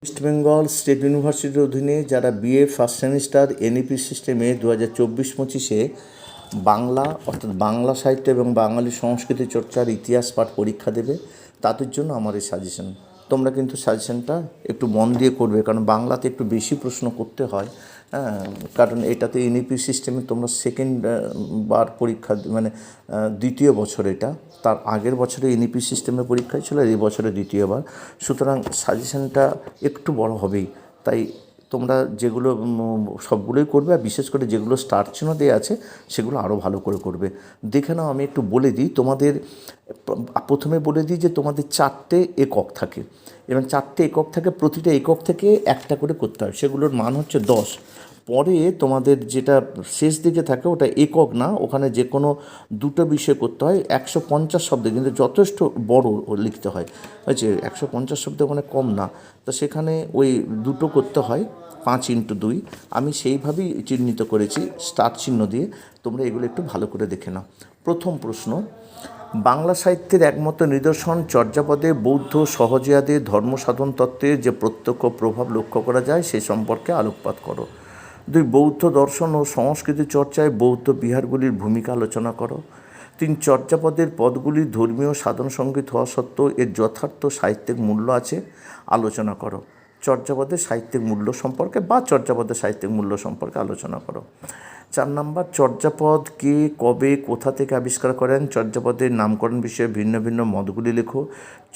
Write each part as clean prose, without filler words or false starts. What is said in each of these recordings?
West Bengal state ইউনিভার্সিটির অধীনে যারা বিএ ফার্স্ট সেমিস্টার এনইপি সিস্টেমে 2024-25 বাংলা অর্থাৎ বাংলা সাহিত্য এবং বাঙালি সংস্কৃতি চর্চার ইতিহাস পাঠ পরীক্ষা দেবে, তাদের জন্য আমার এই সাজেশন। তোমরা কিন্তু সাজেশনটা একটু মন দিয়ে করবে, কারণ বাংলাতে একটু বেশি প্রশ্ন করতে হয়। কারণ এটাতে এনইপি সিস্টেমে তোমরা সেকেন্ড বার পরীক্ষা, মানে দ্বিতীয় বছর, এটা তার আগের বছরে এনইপি সিস্টেমে পরীক্ষায় ছিল, এই বছরে দ্বিতীয়বার। সুতরাং সাজেশনটা একটু বড় হবেই, তাই তোমরা যেগুলো সবগুলোই করবে, আর বিশেষ করে যেগুলো স্টার চিহ্ন দেওয়া আছে সেগুলো আরও ভালো করে করবে। দেখে নাও, আমি একটু বলে দিই তোমাদের। প্রথমে বলে দিই যে তোমাদের 4টে একক থাকে, এবং 4টে একক থাকে, প্রতিটা একক থেকে একটা করে করতে হয়, সেগুলোর মান হচ্ছে 10। পরে তোমাদের যেটা শেষ দিকে থাকে ওটা একক না, ওখানে যে কোনো দুটো বিষয় করতে হয়, 150 শব্দ, কিন্তু যথেষ্ট বড় লিখতে হয়, হয়েছে 150 শব্দ, ওখানে কম না। তো সেখানে ওই দুটো করতে হয়, 5x2। আমি সেইভাবেই চিহ্নিত করেছি স্টার চিহ্ন দিয়ে, তোমরা এগুলো একটু ভালো করে দেখে নাও। প্রথম প্রশ্ন, বাংলা সাহিত্যের একমাত্র নিদর্শন চর্যাপদে বৌদ্ধ সহজিয়াদের ধর্মসাধন তত্ত্বের যে প্রত্যক্ষ প্রভাব লক্ষ্য করা যায় সে সম্পর্কে আলোকপাত করো। 2, বৌদ্ধ দর্শন ও সংস্কৃতি চর্চায় বৌদ্ধ বিহারগুলির ভূমিকা আলোচনা করো। 3, চর্যাপদের পদগুলি ধর্মীয় সাধন সঙ্গীত হওয়া সত্ত্বেও এর যথার্থ সাহিত্যিক মূল্য আছে, আলোচনা করো। চর্যাপদের সাহিত্যিক মূল্য সম্পর্কে বা চর্যাপদের সাহিত্যিক মূল্য সম্পর্কে আলোচনা করো। 4 নম্বর, চর্যাপদ কে, কবে, কোথা থেকে আবিষ্কার করেন? চর্যাপদের নামকরণ বিষয়ে ভিন্ন ভিন্ন মতগুলি লেখো।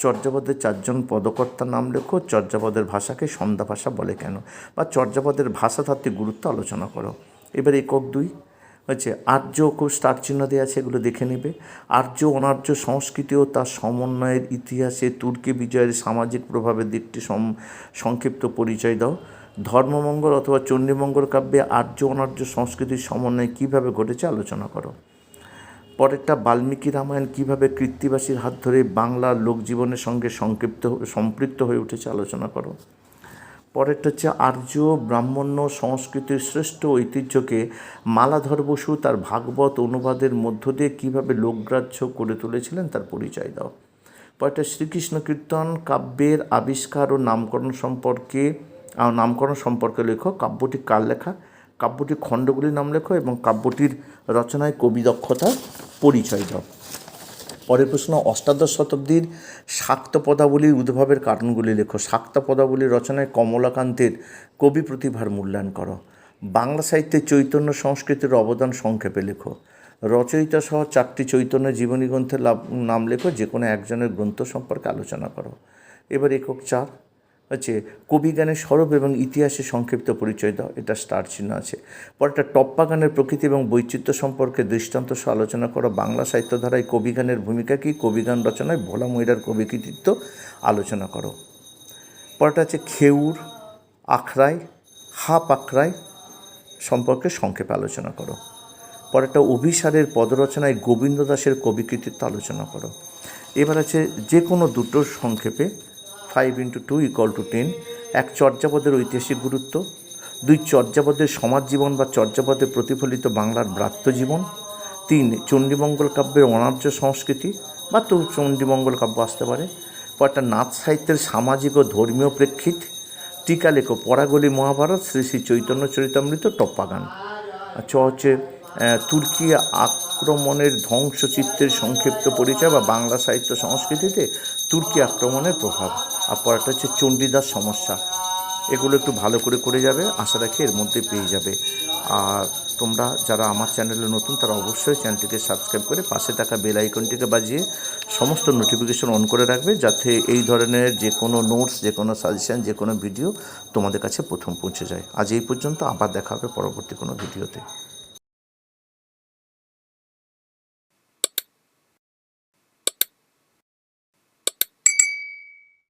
চর্যাপদের 4 জন পদকর্তার নাম লেখো। চর্যাপদের ভাষাকে সন্ধ্যা ভাষা বলে কেন? বা চর্যাপদের ভাষাতাত্ত্বিক গুরুত্ব আলোচনা করো। এবার একক 2 হচ্ছে আর্য, খুব স্টার চিহ্ন দেওয়া আছে, এগুলো দেখে নেবে। আর্য অনার্য সংস্কৃতি ও তার সমন্বয়ের ইতিহাসে তুর্কি বিজয়ের সামাজিক প্রভাবের দিকটি সংক্ষিপ্ত পরিচয় দাও। ধর্মমঙ্গল অথবা চণ্ডীমঙ্গল কাব্যে আর্য অনার্য সংস্কৃতির সমন্বয় কীভাবে ঘটেছে আলোচনা করো। পরেরটা, বাল্মীকি রামায়ণ কীভাবে কৃত্তিবাসীর হাত ধরে বাংলার লোকজীবনের সঙ্গে সম্পৃক্ত হয়ে উঠেছে আলোচনা করো। পরেরটা হচ্ছে আর্য ব্রাহ্মণ্য সংস্কৃতির শ্রেষ্ঠ ঐতিহ্যকে মালাধর বসু তার ভাগবত অনুবাদের মধ্য দিয়ে কীভাবে লোকগ্রাহ্য করে তুলেছিলেন তার পরিচয় দাও। পরেরটা, শ্রীকৃষ্ণ কীর্তন কাব্যের আবিষ্কার ও নামকরণ সম্পর্কে লেখো। কাব্যটি কার লেখা? কাব্যটির খণ্ডগুলির নাম লেখো এবং কাব্যটির রচনায় কবি দক্ষতার পরিচয় দাও। পরের প্রশ্ন, অষ্টাদশ শতাব্দীর শাক্ত পদাবলীর উদ্ভবের কারণগুলি লেখো। শাক্ত পদাবলীর রচনায় কমলাকান্তের কবি প্রতিভার মূল্যায়ন করো। বাংলা সাহিত্যে চৈতন্য সংস্কৃতির অবদান সংক্ষেপে লেখো। রচয়িতা সহ 4টি চৈতন্য জীবনী গ্রন্থের নাম লেখো, যে কোনো একজনের গ্রন্থ সম্পর্কে আলোচনা করো। এবার একক 4 হচ্ছে কবিগানের স্বরূপ এবং ইতিহাসের সংক্ষিপ্ত পরিচয় দাও, এটা স্টার চিহ্ন আছে। পরেরটা, টপ্পা গানের প্রকৃতি এবং বৈচিত্র্য সম্পর্কে দৃষ্টান্ত সহ আলোচনা করো। বাংলা সাহিত্য ধারায় কবিগানের ভূমিকা কী? কবিগান রচনায় ভোলা ময়রার কবি কৃতিত্ব আলোচনা করো। পরেরটা আছে খেউর, আখড়াই, হাপ আখড়াই সম্পর্কে সংক্ষেপে আলোচনা করো। পরেরটা, অভিসারের পদরচনায় গোবিন্দ দাসের কবি কৃতিত্ব আলোচনা করো। এবার আছে যে কোনো দুটো সংক্ষেপে। 5x2 = 10। 1, চর্যাপদের ঐতিহাসিক গুরুত্ব। 2, চর্যাপদের সমাজ জীবন বা চর্যাপদে প্রতিফলিত বাংলার ব্রাত্যজীবন। 3, চণ্ডীমঙ্গল কাব্যের অনার্য সংস্কৃতি, বা তো চণ্ডীমঙ্গল কাব্য আসতে পারে। পরটা, নাথ সাহিত্যের সামাজিক ও ধর্মীয় প্রেক্ষিত। টিকা লেখো, পরাগলি মহাভারত, শ্রী শ্রী চৈতন্য চরিতামৃত, টপ্পা গান। হচ্ছে তুর্কি আক্রমণের ধ্বংসচিত্রের সংক্ষিপ্ত পরিচয় বা বাংলা সাহিত্য সংস্কৃতিতে তুর্কি আক্রমণের প্রভাব। আর পরেরটা হচ্ছে চণ্ডীদাস সমস্যা। এগুলো একটু ভালো করে করে যাবে, আশা রাখি এর মধ্যে পেয়ে যাবে। আর তোমরা যারা আমার চ্যানেলে নতুন তারা অবশ্যই চ্যানেলটিকে সাবস্ক্রাইব করে পাশে থাকা বেল আইকনটিকে বাজিয়ে সমস্ত নোটিফিকেশন অন করে রাখবে, যাতে এই ধরনের যে কোনো নোটস, যে কোনো সাজেশান, যে কোনো ভিডিও তোমাদের কাছে প্রথম পৌঁছে যায়। আজ এই পর্যন্ত, আবার দেখা হবে পরবর্তী কোনো ভিডিওতে।